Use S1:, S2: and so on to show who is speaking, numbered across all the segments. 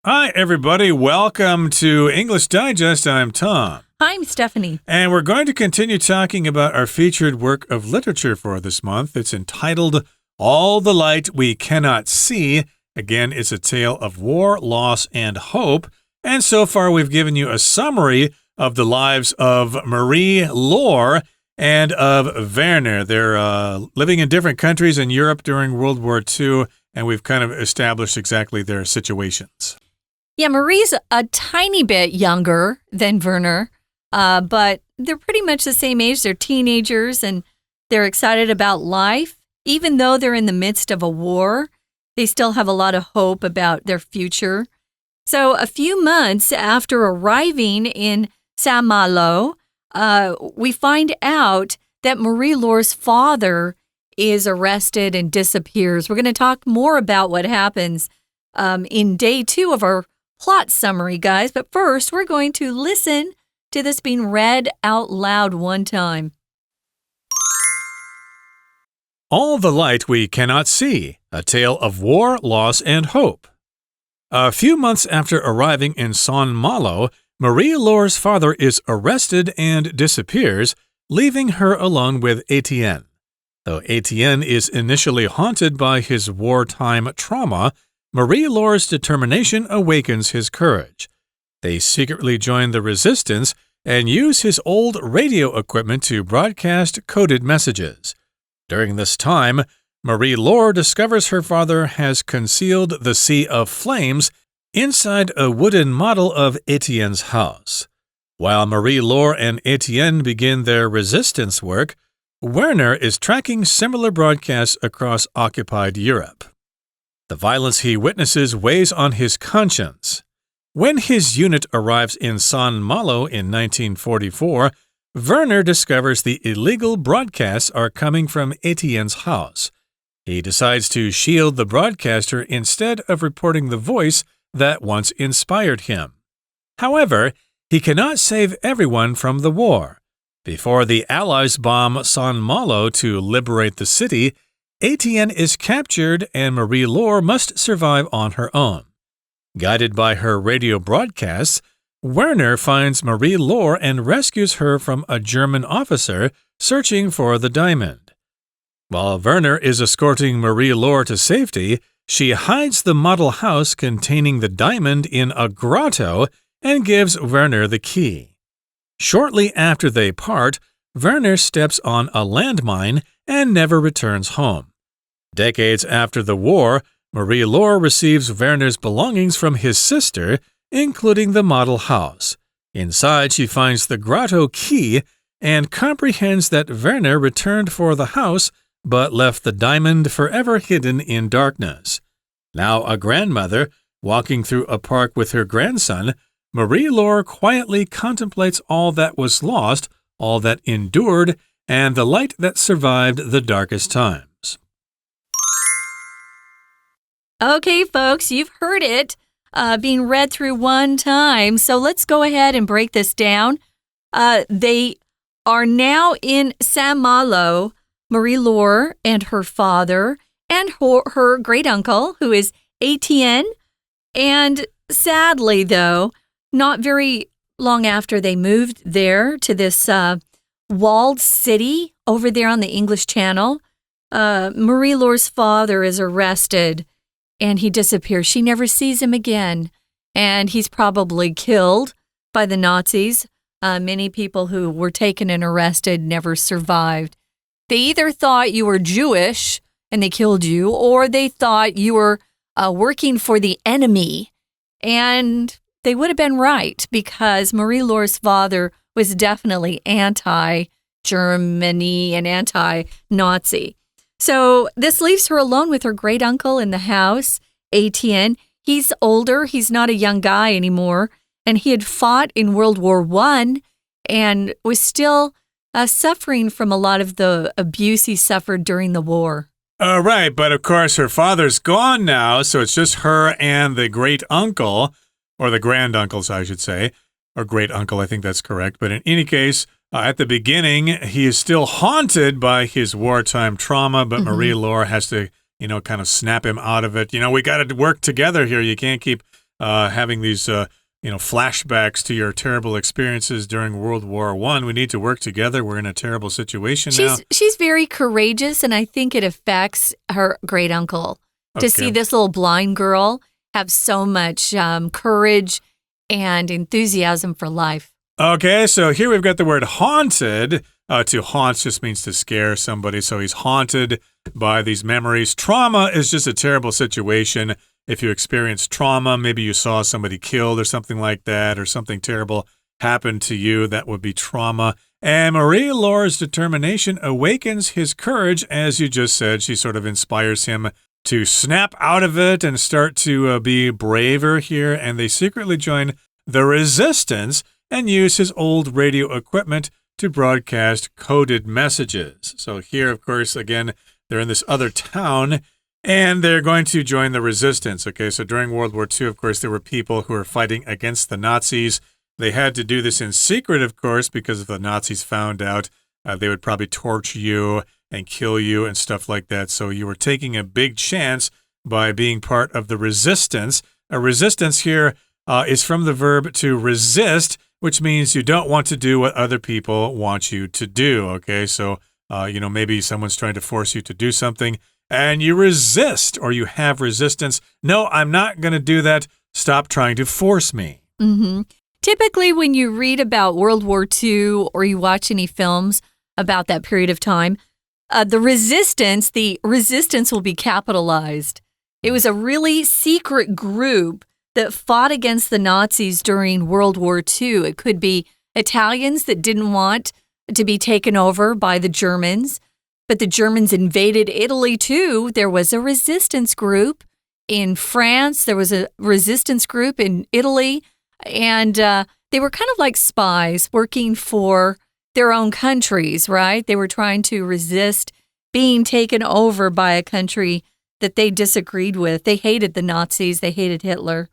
S1: Hi, everybody. Welcome to English Digest. I'm Tom.
S2: I'm Stephanie.
S1: And we're going to continue talking about our featured work of literature for this month. It's entitled All the Light We Cannot See. Again, it's a tale of war, loss, and hope. And so far, we've given you a summary of the lives of Marie-Laure and of Werner. They're living in different countries in Europe during World War II, and we've kind of established exactly their situations.
S2: Yeah, Marie's a tiny bit younger than Werner, but they're pretty much the same age. They're teenagers, and they're excited about life. Even though they're in the midst of a war, they still have a lot of hope about their future. So a few months after arriving in Saint-Malo, we find out that Marie-Laure's father is arrested and disappears. We're going to talk more about what happens in day 2 of our plot summary, guys. But first, we're going to listen to this being read out loud one time.
S1: All the Light We Cannot See, a tale of war, loss, and hope. A few months after arriving in Saint-Malo, Marie-Laure's father is arrested and disappears, leaving her alone with Etienne. Though Etienne is initially haunted by his wartime trauma, Marie-Laure's determination awakens his courage. They secretly join the resistance and use his old radio equipment to broadcast coded messages. During this time, Marie-Laure discovers her father has concealed the Sea of Flames inside a wooden model of Etienne's house. While Marie-Laure and Etienne begin their resistance work, Werner is tracking similar broadcasts across occupied Europe. The violence he witnesses weighs on his conscience. When his unit arrives in Saint-Malo in 1944, Werner discovers the illegal broadcasts are coming from Etienne's house. He decides to shield the broadcaster instead of reporting the voice that once inspired him. However, he cannot save everyone from the war. Before the Allies bomb Saint-Malo to liberate the city, Etienne is captured and Marie-Laure must survive on her own. Guided by her radio broadcasts, Werner finds Marie-Laure and rescues her from a German officer searching for the diamond. While Werner is escorting Marie-Laure to safety, she hides the model house containing the diamond in a grotto and gives Werner the key. Shortly after they part, Werner steps on a landmine and never returns home. Decades after the war, Marie-Laure receives Werner's belongings from his sister, including the model house. Inside, she finds the grotto key and comprehends that Werner returned for the house but left the diamond forever hidden in darkness. Now a grandmother, walking through a park with her grandson, Marie-Laure quietly contemplates all that was lost, all that endured, and the light that survived the darkest times.
S2: Okay, folks, you've heard it being read through one time. So let's go ahead and break this down. They are now in Saint-Malo, Marie-Laure and her father and her great-uncle, who is Etienne. And sadly, though, not very long after they moved there to this walled city over there on the English Channel, Marie-Laure's father is arrested and he disappears. She never sees him again, and he's probably killed by the Nazis. Many people who were taken and arrested never survived. They either thought you were Jewish and they killed you, or they thought you were working for the enemy. And they would have been right, because Marie-Laure's father was definitely anti-Germany and anti-Nazi. So this leaves her alone with her great-uncle in the house, Etienne. He's older. He's not a young guy anymore. And he had fought in World War I and was still suffering from a lot of the abuse he suffered during the war.
S1: Right, but of course her father's gone now, so it's just her and the great-uncle, or the granduncles, I should say, or great-uncle, I think that's correct. But in any case, at the beginning, he is still haunted by his wartime trauma, but Marie-Laure has to, kind of snap him out of it. We got to work together here. You can't keep having these, flashbacks to your terrible experiences during World War I. We need to work together. We're in a terrible situation now.
S2: She's very courageous, and I think it affects her great uncle to see this little blind girl have so much courage and enthusiasm for life.
S1: Okay, so here we've got the word haunted. To haunt just means to scare somebody, so he's haunted by these memories. Trauma is just a terrible situation. If you experience trauma, maybe you saw somebody killed or something like that, or something terrible happened to you, that would be trauma. And Marie-Laur's determination awakens his courage, as you just said. She sort of inspires him to snap out of it and start to be braver here, and they secretly join the resistance and use his old radio equipment to broadcast coded messages. So here, of course, again, they're in this other town, and they're going to join the resistance. Okay, so during World War II, of course, there were people who were fighting against the Nazis. They had to do this in secret, of course, because if the Nazis found out, they would probably torture you and kill you and stuff like that. So you were taking a big chance by being part of the resistance. A resistance here is from the verb to resist, which means you don't want to do what other people want you to do, okay? So, maybe someone's trying to force you to do something, and you resist, or you have resistance. No, I'm not going to do that. Stop trying to force me.
S2: Mm-hmm. Typically, when you read about World War II or you watch any films about that period of time, the resistance will be capitalized. It was a really secret group that fought against the Nazis during World War II. It could be Italians that didn't want to be taken over by the Germans, but the Germans invaded Italy too. There was a resistance group in France. There was a resistance group in Italy, and they were kind of like spies working for their own countries, right? They were trying to resist being taken over by a country that they disagreed with. They hated the Nazis. They hated Hitler.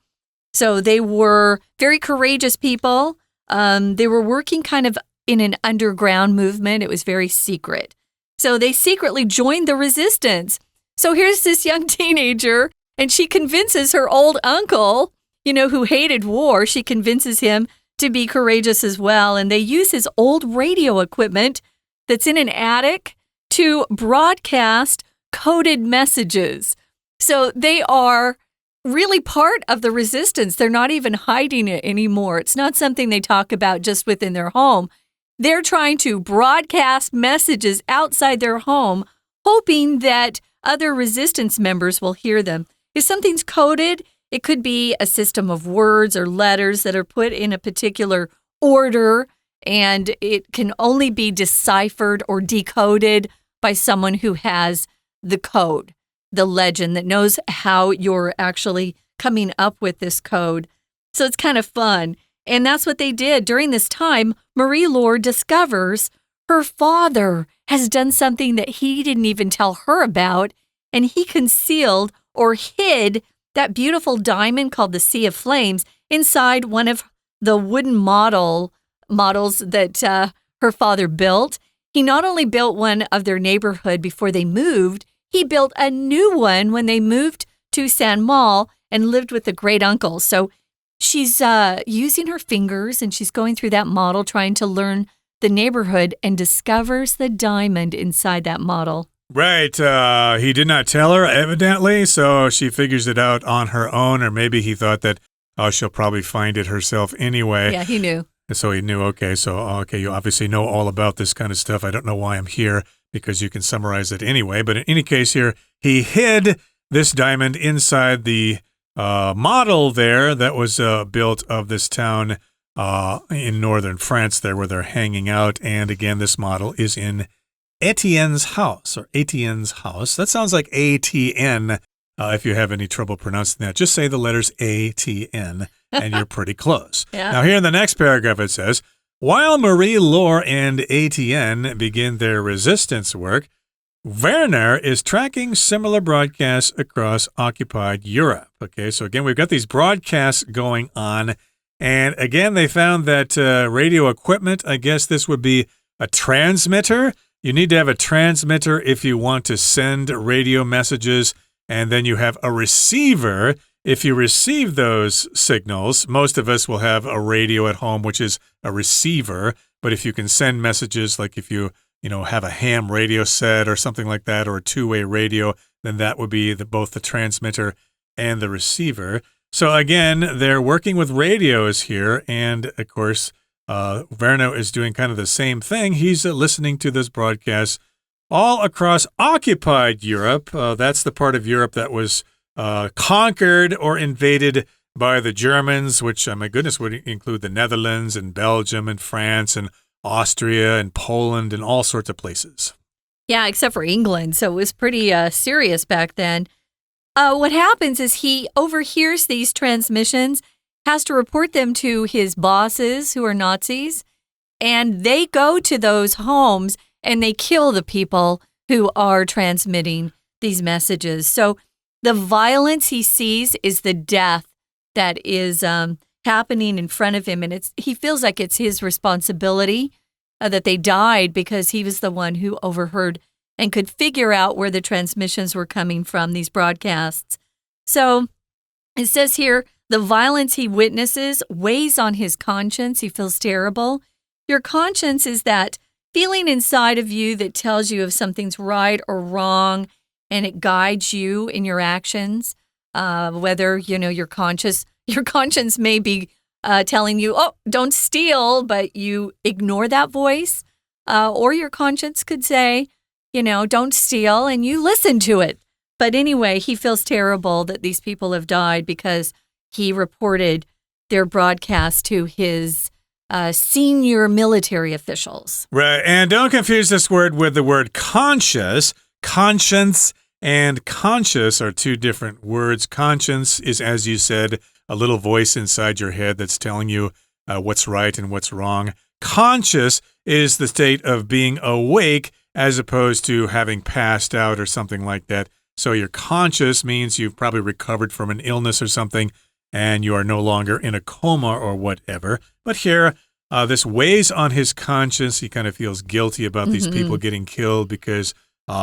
S2: So they were very courageous people. They were working kind of in an underground movement. It was very secret. So they secretly joined the resistance. So here's this young teenager, and she convinces her old uncle, who hated war, she convinces him to be courageous as well. And they use his old radio equipment that's in an attic to broadcast coded messages. So they are really part of the resistance. They're not even hiding it anymore. It's not something they talk about just within their home. They're trying to broadcast messages outside their home, hoping that other resistance members will hear them. If something's coded, it could be a system of words or letters that are put in a particular order, and it can only be deciphered or decoded by someone who has the code, the legend that knows how you're actually coming up with this code. So it's kind of fun. And that's what they did. During this time, Marie-Laure discovers her father has done something that he didn't even tell her about, and he concealed or hid that beautiful diamond called the Sea of Flames inside one of the wooden models that her father built. He not only built one of their neighborhood before they moved, he built a new one when they moved to Saint-Malo and lived with a great uncle. So she's using her fingers, and she's going through that model, trying to learn the neighborhood, and discovers the diamond inside that model.
S1: Right. He did not tell her, evidently, so she figures it out on her own, or maybe he thought that she'll probably find it herself anyway.
S2: Yeah, he knew.
S1: So he knew, okay, you obviously know all about this kind of stuff. I don't know why I'm here, because you can summarize it anyway. But in any case here, he hid this diamond inside the model there that was built of this town in northern France there where they're hanging out. And again, this model is in Etienne's house. That sounds like ATN. If you have any trouble pronouncing that, just say the letters ATN and you're pretty close.
S2: Yeah.
S1: Now here in the next paragraph it says, while Marie-Laure and Etienne begin their resistance work, Werner is tracking similar broadcasts across occupied Europe. Okay, so again, we've got these broadcasts going on. And again, they found that radio equipment, I guess this would be a transmitter. You need to have a transmitter if you want to send radio messages. And then you have a receiver if you receive those signals, most of us will have a radio at home, which is a receiver. But if you can send messages, like if you have a ham radio set or something like that, or a two-way radio, then that would be both the transmitter and the receiver. So again, they're working with radios here. And of course, Verno is doing kind of the same thing. He's listening to this broadcast all across occupied Europe. That's the part of Europe that was conquered or invaded by the Germans, which, my goodness, would include the Netherlands and Belgium and France and Austria and Poland and all sorts of places.
S2: Yeah, except for England. So it was pretty serious back then. What happens is he overhears these transmissions, has to report them to his bosses who are Nazis, and they go to those homes and they kill the people who are transmitting these messages. So the violence he sees is the death that is happening in front of him, and he feels like it's his responsibility that they died because he was the one who overheard and could figure out where the transmissions were coming from, these broadcasts. So it says here, the violence he witnesses weighs on his conscience. He feels terrible. Your conscience is that feeling inside of you that tells you if something's right or wrong, and it guides you in your actions, whether, your conscience may be telling you, oh, don't steal, but you ignore that voice. Or your conscience could say, don't steal, and you listen to it. But anyway, he feels terrible that these people have died because he reported their broadcast to his senior military officials.
S1: Right, and don't confuse this word with the word conscious. Conscience and conscious are two different words. Conscience is, as you said, a little voice inside your head that's telling you what's right and what's wrong. Conscious is the state of being awake as opposed to having passed out or something like that. So you're conscious means you've probably recovered from an illness or something, and you are no longer in a coma or whatever. But here, this weighs on his conscience. He kind of feels guilty about these people getting killed because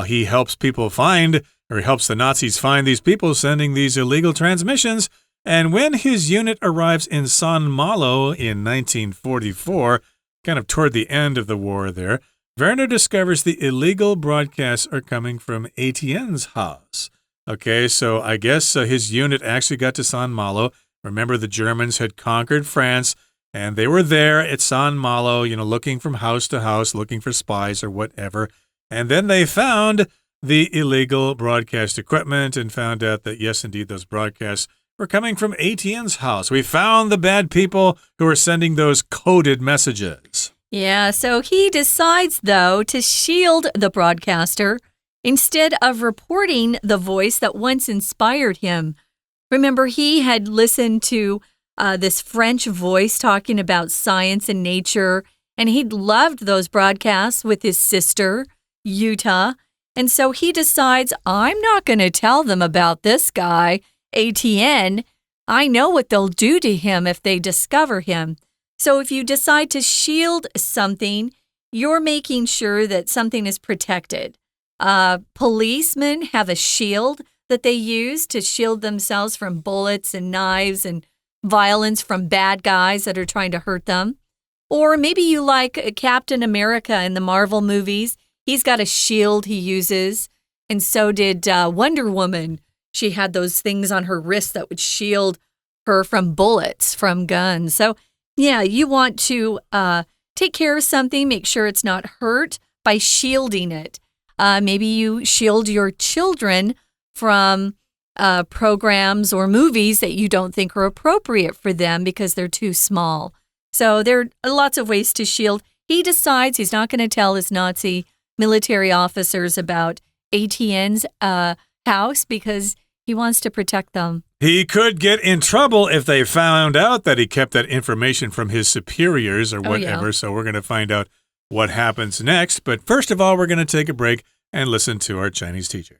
S1: he helps people find, or he helps the Nazis find these people sending these illegal transmissions. And when his unit arrives in San Malo in 1944, kind of toward the end of the war there, Werner discovers the illegal broadcasts are coming from Etienne's house. Okay, so I guess his unit actually got to San Malo. Remember, the Germans had conquered France, and they were there at San Malo, looking from house to house, looking for spies or whatever. And then they found the illegal broadcast equipment and found out that, yes, indeed, those broadcasts were coming from Etienne's house. We found the bad people who were sending those coded messages.
S2: Yeah, so he decides, though, to shield the broadcaster instead of reporting the voice that once inspired him. Remember, he had listened to this French voice talking about science and nature, and he'd loved those broadcasts with his sister, Utah. And so he decides, I'm not going to tell them about this guy, Etienne. I know what they'll do to him if they discover him. So if you decide to shield something, you're making sure that something is protected. Policemen have a shield that they use to shield themselves from bullets and knives and violence from bad guys that are trying to hurt them. Or maybe you like Captain America in the Marvel movies. He's got a shield he uses. And so did Wonder Woman. She had those things on her wrist that would shield her from bullets, from guns. So yeah, you want to take care of something, make sure it's not hurt by shielding it. Maybe you shield your children from programs or movies that you don't think are appropriate for them because they're too small. So there are lots of ways to shield. He decides he's not going to tell his Nazi military officers about Etienne's house because he wants to protect them.
S1: He could get in trouble if they found out that he kept that information from his superiors or whatever. Yeah. So we're going to find out what happens next. But first of all, we're going to take a break and listen to our Chinese teacher.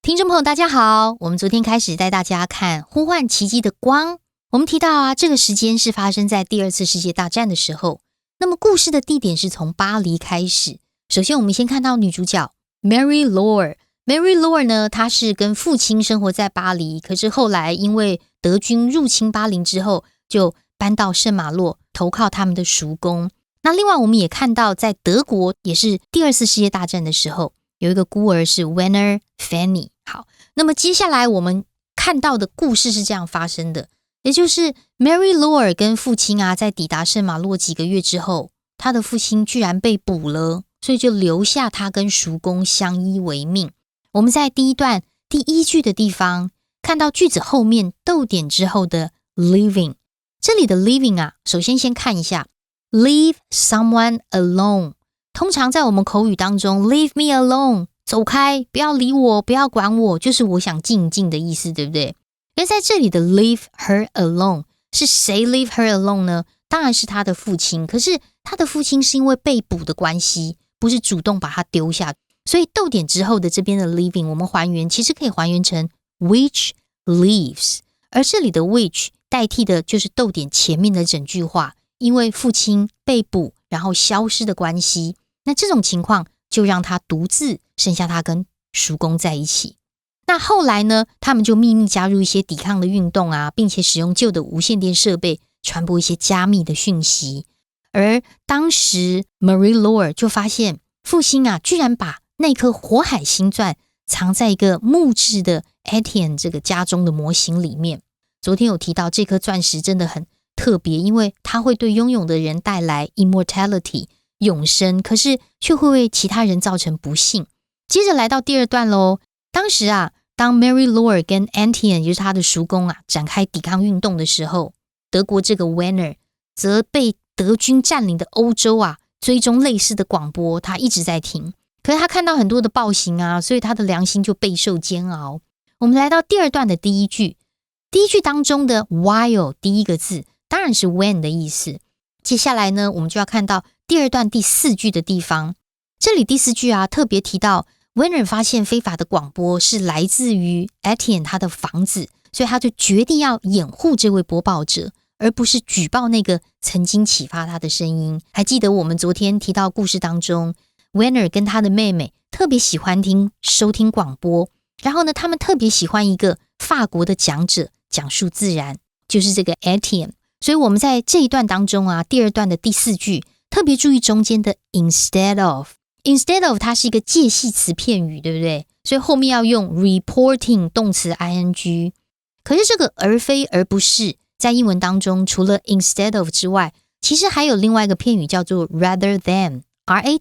S3: 听众朋友大家好，我们昨天开始带大家看呼唤奇迹的光。我们提到这个时间是发生在第二次世界大战的时候。那么故事的地点是从巴黎开始。首先我们先看到女主角 Mary Laure Mary Lore 呢，她是跟父亲生活在巴黎，可是后来因为德军入侵巴黎之后，就搬到圣马洛投靠他们的叔公。那另外我们也看到，在德国也是第二次世界大战的时候，有一个孤儿是 Werner Fanny。好，那么接下来我们看到的故事是这样发生的，也就是 Mary Lore 跟父亲啊，在抵达圣马洛几个月之后，他的父亲居然被捕了，所以就留下他跟叔公相依为命。我们在第一段第一句的地方看到句子后面逗点之后的 living， 这里的 living 啊，首先先看一下 leave someone alone， 通常在我们口语当中 leave me alone， 走开，不要理我，不要管我，就是我想静静的意思，对不对？而在这里的 leave her alone， 是谁 leave her alone 呢？当然是他的父亲，可是他的父亲是因为被捕的关系，不是主动把他丢下，所以逗点之后的这边的 leaving 我们还原，其实可以还原成 which leaves， 而这里的 which 代替的就是逗点前面的整句话，因为父亲被捕然后消失的关系，那这种情况就让他独自剩下他跟叔公在一起。那后来呢，他们就秘密加入一些抵抗的运动啊，并且使用旧的无线电设备传播一些加密的讯息。而当时 Marie Lore 就发现父亲啊，居然把那颗火海星钻藏在一个木质的 Etienne 这个家中的模型里面。昨天有提到这颗钻石真的很特别，因为它会对拥有的人带来 immortality 永生，可是却会为其他人造成不幸。接着来到第二段咯，当时啊，当 Mary Lore 跟 Etienne 就是他的叔公啊，展开抵抗运动的时候，德国这个 Werner 则被德军占领的欧洲啊追踪类似的广播，他一直在听，可是他看到很多的暴行啊，所以他的良心就备受煎熬。我们来到第二段的第一句，第一句当中的 while 第一个字当然是 when 的意思。接下来呢，我们就要看到第二段第四句的地方，这里第四句啊特别提到 Werner 发现非法的广播是来自于 Etienne 他的房子，所以他就决定要掩护这位播报者，而不是举报那个曾经启发他的声音。还记得我们昨天提到故事当中， Werner 跟他的妹妹特别喜欢收听广播，然后呢，他们特别喜欢一个法国的讲者讲述自然，就是这个 Etienne。 所以我们在这一段当中啊，第二段的第四句特别注意中间的 instead of， instead of 它是一个介系词片语，对不对？所以后面要用 reporting 动词 ing。 可是这个而非而不是在英文当中除了 instead of 之外，其实还有另外一个片语叫做 rather than， rather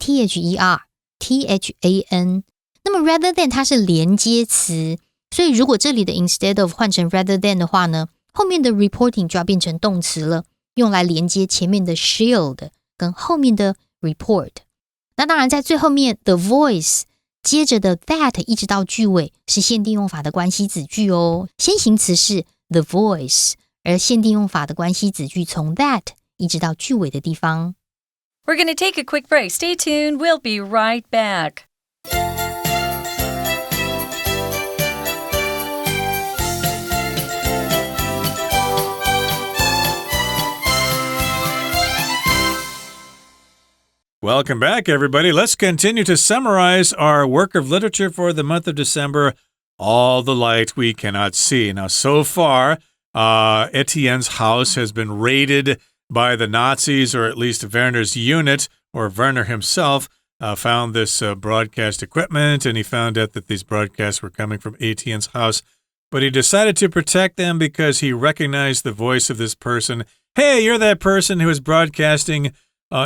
S3: than。 那么 rather than 它是连接词，所以如果这里的 instead of 换成 rather than 的话呢，后面的 reporting 就要变成动词了，用来连接前面的 shield 跟后面的 report。 那当然在最后面 the voice 接着的 that 一直到句尾是限定用法的关系子句哦，先行词是 the voice， 而限定用法的关系子句从 that 一直到句尾的地方。
S2: We're going to take a quick break. Stay tuned. We'll be right back.
S1: Welcome back, everybody. Let's continue to summarize our work of literature for the month of December, All the Light We Cannot See. Now, so far, Etienne's house has been raided by the Nazis, or at least Werner's unit, or Werner himself, found this broadcast equipment, and he found out that these broadcasts were coming from Etienne's house. But he decided to protect them because he recognized the voice of this person. Hey, you're that person who is broadcasting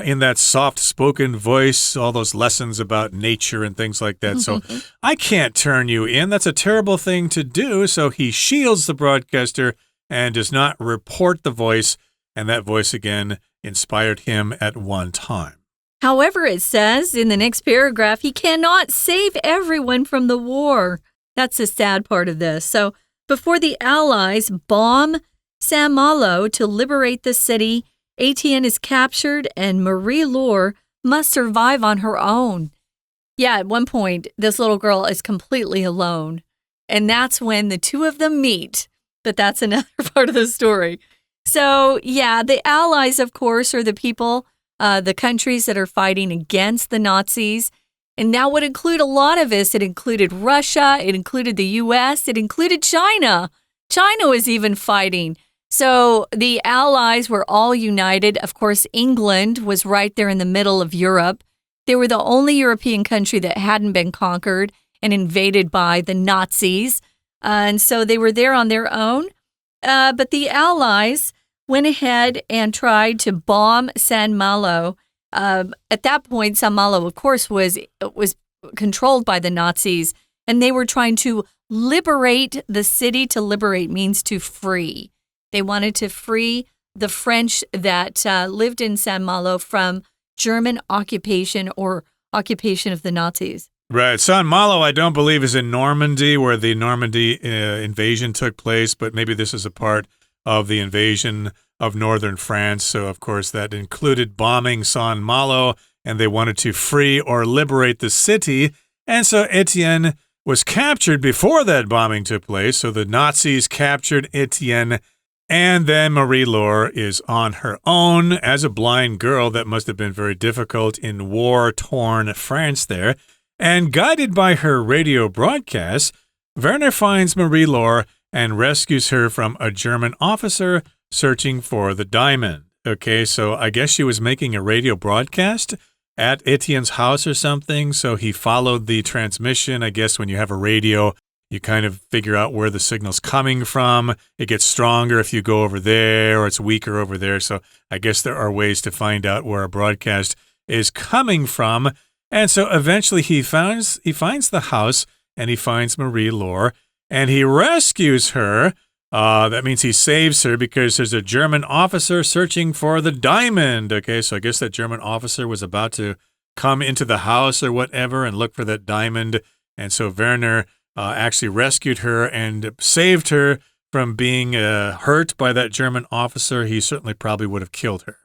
S1: in that soft-spoken voice, all those lessons about nature and things like that. So I can't turn you in. That's a terrible thing to do. So he shields the broadcaster and does not report the voice. And that voice, again, inspired him at one time.
S2: However, it says in the next paragraph, he cannot save everyone from the war. That's the sad part of this. So before the Allies bomb Saint-Malo to liberate the city, Etienne is captured and Marie Lore must survive on her own. Yeah, at one point, this little girl is completely alone. And that's when the two of them meet. But that's another part of the story. So, yeah, the Allies, of course, are the people, the countries that are fighting against the Nazis. And that would include a lot of us. It included Russia. It included the U.S. It included China. China was even fighting. So the Allies were all united. Of course, England was right there in the middle of Europe. They were the only European country that hadn't been conquered and invaded by the Nazis. And so they were there on their own. But the Allies went ahead and tried to bomb San Malo. At that point, San Malo, of course, was controlled by the Nazis. And they were trying to liberate the city. To liberate means to free. They wanted to free the French that lived in San Malo from German occupation or occupation of the Nazis.
S1: Right. San Malo, I don't believe, is in Normandy, where the Normandy invasion took place, but maybe this is a part of the invasion of northern France. So, of course, that included bombing San Malo, and they wanted to free or liberate the city. And so Etienne was captured before that bombing took place. So the Nazis captured Etienne. And then Marie-Laure is on her own as a blind girl. That must have been very difficult in war-torn France there. And guided by her radio broadcasts, Werner finds Marie-Laure and rescues her from a German officer searching for the diamond. Okay, so I guess she was making a radio broadcast at Etienne's house or something. So he followed the transmission. I guess when you have a radio, you kind of figure out where the signal's coming from. It gets stronger if you go over there, or it's weaker over there. So I guess there are ways to find out where a broadcast is coming from. And so eventually he finds the house, and he finds Marie-Laure, and he rescues her. That means he saves her because there's a German officer searching for the diamond. Okay, so I guess that German officer was about to come into the house or whatever and look for that diamond. And so Werner actually rescued her and saved her from being hurt by that German officer. He certainly probably would have killed her.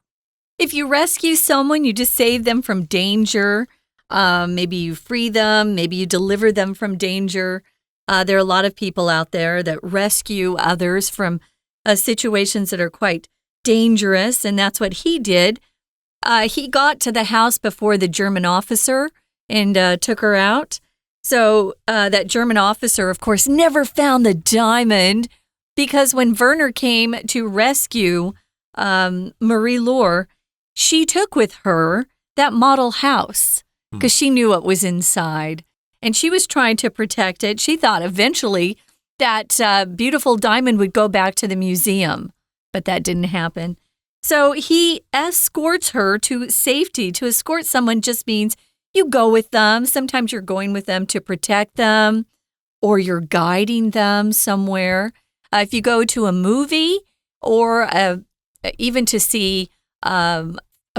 S2: If you rescue someone, you just save them from danger. Maybe you free them. Maybe you deliver them from danger. There are a lot of people out there that rescue others from situations that are quite dangerous, and that's what he did. He got to the house before the German officer and took her out. So that German officer, of course, never found the diamond because when Werner came to rescue Marie-Laure, she took with her that model house because she knew what was inside. And she was trying to protect it. She thought eventually that beautiful diamond would go back to the museum, but that didn't happen. So he escorts her to safety. To escort someone just means you go with them. Sometimes you're going with them to protect them, or you're guiding them somewhere. If you go to a movie or even to see a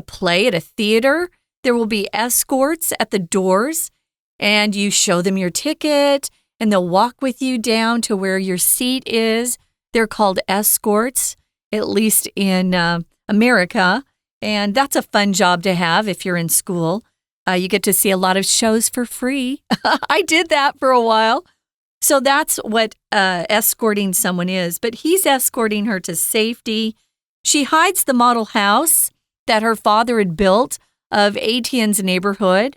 S2: play at a theater, there will be escorts at the doors, and you show them your ticket, and they'll walk with you down to where your seat is. They're called escorts, at least in America, and that's a fun job to have if you're in school. You get to see a lot of shows for free. I did that for a while. So that's what escorting someone is. But he's escorting her to safety. She hides the model house that her father had built of Etienne's neighborhood.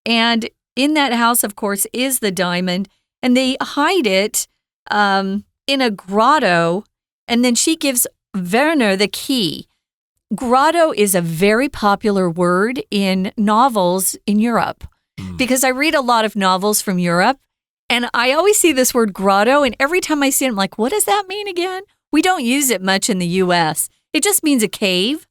S2: And in that house, of course, is the diamond. And they hide it in a grotto. And then she gives Werner the key. Grotto is a very popular word in novels in Europe because I read a lot of novels from Europe, and I always see this word grotto, and every time I see it, I'm like, what does that mean again? We don't use it much in the U.S. It just means a cave,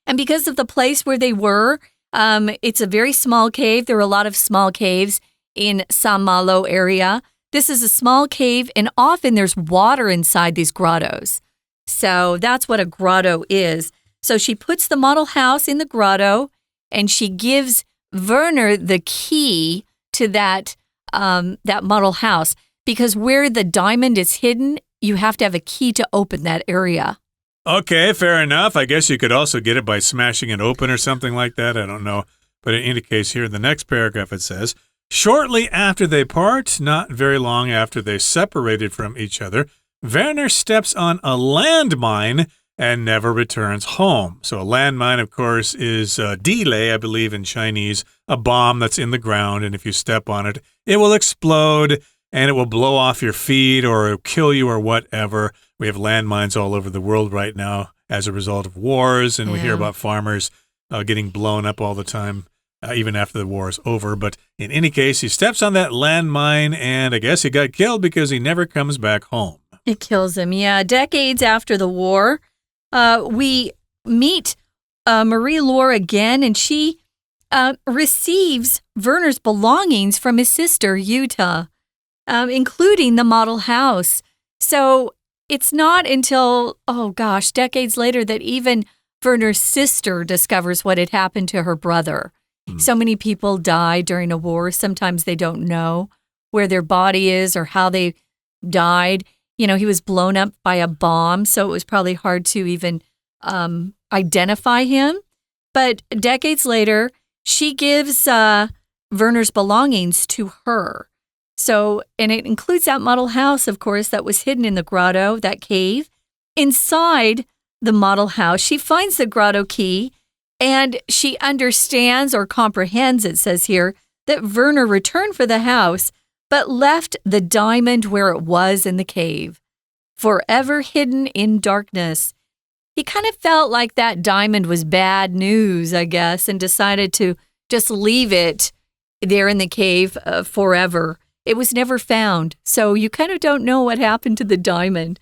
S2: and because of the place where they were, it's a very small cave. There are a lot of small caves in San Malo area. This is a small cave, and often there's water inside these grottos. So that's what a grotto is. So she puts the model house in the grotto, and she gives Werner the key to that model house, because where the diamond is hidden, you have to have a key to open that area.
S1: Okay, fair enough. I guess you could also get it by smashing it open or something like that. I don't know. But it indicates here in the next paragraph, it says, shortly after they part, not very long after they separated from each other, Werner steps on a landmine and never returns home. So a landmine, of course, is delay, I believe in Chinese, a bomb that's in the ground, and if you step on it, it will explode, and it will blow off your feet or it'll kill you or whatever. We have landmines all over the world right now as a result of wars, and we hear about farmers getting blown up all the time, even after the war is over. But in any case, he steps on that landmine, and I guess he got killed because he never comes back home.
S2: It kills him, yeah. Decades after the war, we meet Marie-Laure again, and she receives Werner's belongings from his sister, Jutta, including the model house. So it's not until, decades later that even Werner's sister discovers what had happened to her brother. So many people die during a war. Sometimes they don't know where their body is or how they died. You know, he was blown up by a bomb, so it was probably hard to even identify him. But decades later, she gives Werner's belongings to her. So, and it includes that model house, of course, that was hidden in the grotto, that cave. Inside the model house, she finds the grotto key, and she understands or comprehends, it says here, that Werner returned for the house, but left the diamond where it was in the cave, forever hidden in darkness. He kind of felt like that diamond was bad news, I guess, and decided to just leave it there in the cave forever. It was never found, so you kind of don't know what happened to the diamond.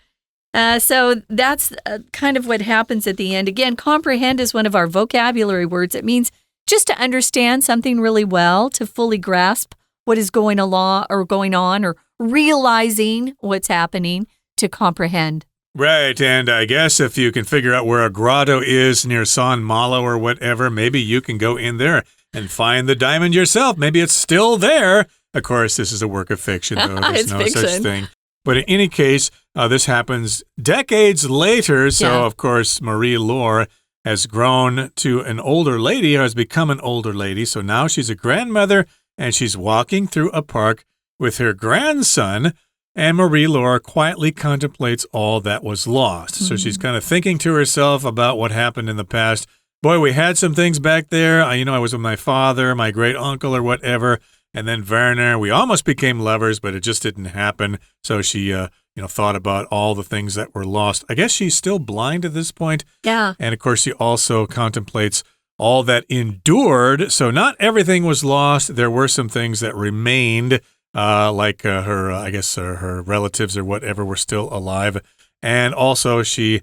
S2: So that's kind of what happens at the end. Again, comprehend is one of our vocabulary words. It means just to understand something really well, to fully grasp what is going on or realizing what's happening, to comprehend.
S1: Right, and I guess if you can figure out where a grotto is near San Malo or whatever, maybe you can go in there and find the diamond yourself. Maybe it's still there. Of course, this is a work of fiction, though. There's no such thing. But in any case, this happens decades later. So, of course, Marie-Laure has grown to an older lady, or has become an older lady. So now she's a grandmother, and she's walking through a park with her grandson. And Marie-Laure quietly contemplates all that was lost. So she's kind of thinking to herself about what happened in the past. Boy, we had some things back there. I was with my father, my great uncle, or whatever. And then Werner, we almost became lovers, but it just didn't happen. So she, thought about all the things that were lost. I guess she's still blind at this point.
S2: Yeah.
S1: And of course, she also contemplates all that endured. So not everything was lost. There were some things that remained, like her relatives or whatever were still alive. And also she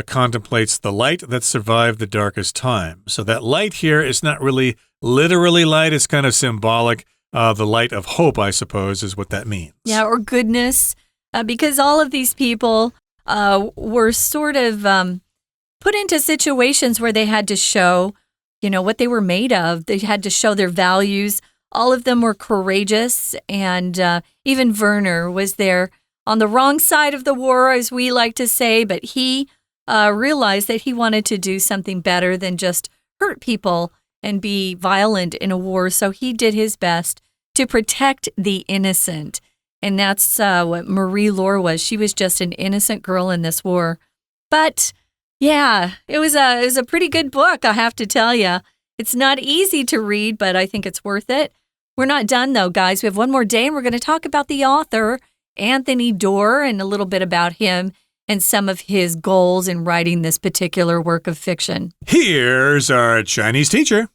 S1: contemplates the light that survived the darkest time. So that light here is not really literally light. It's kind of symbolic. The light of hope, I suppose, is what that means.
S2: Yeah, or goodness, because all of these people were sort of put into situations where they had to show, what they were made of. They had to show their values. All of them were courageous, and even Werner was there on the wrong side of the war, as we like to say, but he realized that he wanted to do something better than just hurt people and be violent in a war, so he did his best to protect the innocent. And that's what Marie-Laure was. She was just an innocent girl in this war. But, yeah, it was a pretty good book, I have to tell you. It's not easy to read, but I think it's worth it. We're not done, though, guys. We have one more day, and we're going to talk about the author, Anthony Doerr, and a little bit about him and some of his goals in writing this particular work of fiction.
S1: Here's our Chinese teacher.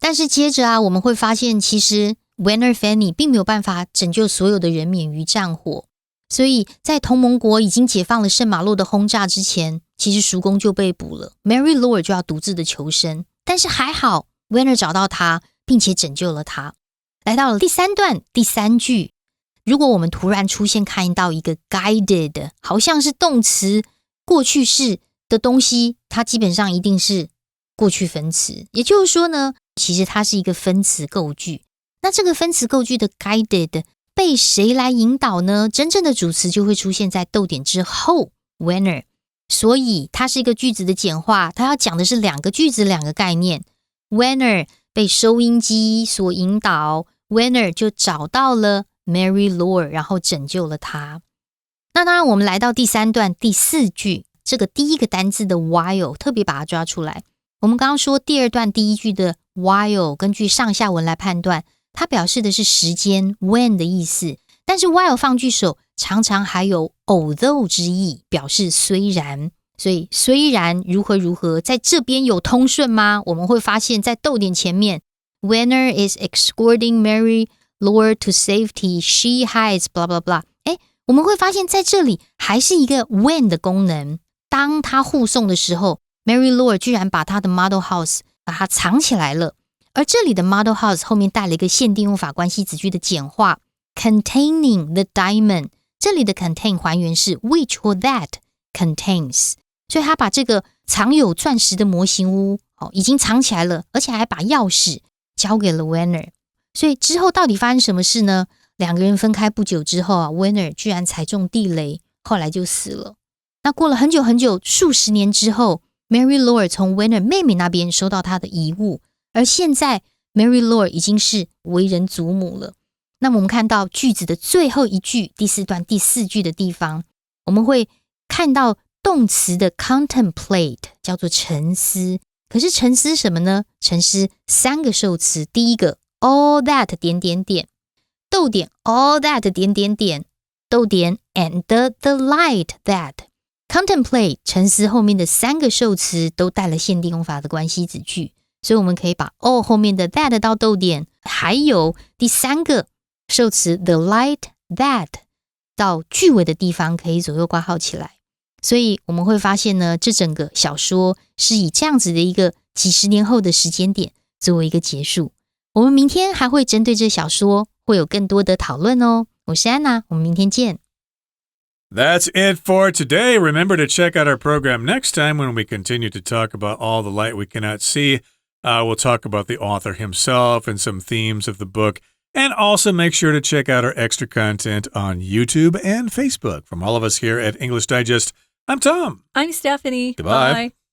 S3: 但是接着我们会发现其实 Werner Fanny 并没有办法拯救所有的人免于战火，所以在同盟国已经解放了圣马洛的轰炸之前，其实叔公就被捕了， Marie-Laure 就要独自的求生，但是还好 Werner 找到他并且拯救了他。来到了第三段第三句，如果我们突然出现看到一个 guided 好像是动词过去式的东西，它基本上一定是过去分词，也就是说呢，其实它是一个分词构句。那这个分词构句的 guided 被谁来引导呢？真正的主词就会出现在逗点之后 Werner， 所以它是一个句子的简化，它要讲的是两个句子两个概念。 Werner 被收音机所引导， Werner 就找到了 Marie-Laure， 然后拯救了他。那当然我们来到第三段第四句，这个第一个单字的 while 特别把它抓出来。我们刚刚说第二段第一句的 while 根据上下文来判断，它表示的是时间 when 的意思，但是 while 放句首常常还有 although 之意，表示虽然。所以虽然如何如何，在这边有通顺吗？我们会发现在逗点前面 Winner is escorting Mary Laura to safety, she hides blah blah blah。 我们会发现在这里还是一个 when 的功能。当他护送的时候， Mary Laura 居然把他的 model house 把它藏起来了。而这里的 model house 后面带了一个限定用法关系子句的简化 containing the diamond， 这里的 contain 还原是 which or that contains， 所以他把这个藏有钻石的模型屋已经藏起来了，而且还把钥匙交给了 Winner。 所以之后到底发生什么事呢？两个人分开不久之后Winner 居然踩中地雷，后来就死了。那过了很久很久，数十年之后， Mary Laura 从 Winner 妹妹那边收到她的遗物，而现在 Mary Laura 已经是为人祖母了。那么我们看到句子的最后一句，第四段第四句的地方，我们会看到动词的 contemplate 叫做沉思。可是沉思什么呢？沉思三个受词，第一个 all that 点点点，逗点 all that 点点点，逗点 and the light that。 contemplate 沉思后面的三个受词都带了限定用法的关系子句，所以我们可以把 all 后面的 that 到逗点，还有第三个受词 the light that 到句尾的地方可以左右挂号起来。所以我们会发现呢，这整个小说是以这样子的一个几十年后的时间点作为一个结束。我们明天还会针对这小说会有更多的讨论哦。我是安娜，我们明天见。
S1: That's it for today. Remember to check out our program next time when we continue to talk about all the light we cannot see. We'll talk about the author himself and some themes of the book. And also make sure to check out our extra content on YouTube and Facebook. From all of us here at English Digest, I'm Tom.
S2: I'm Stephanie.
S1: Goodbye.
S2: Bye.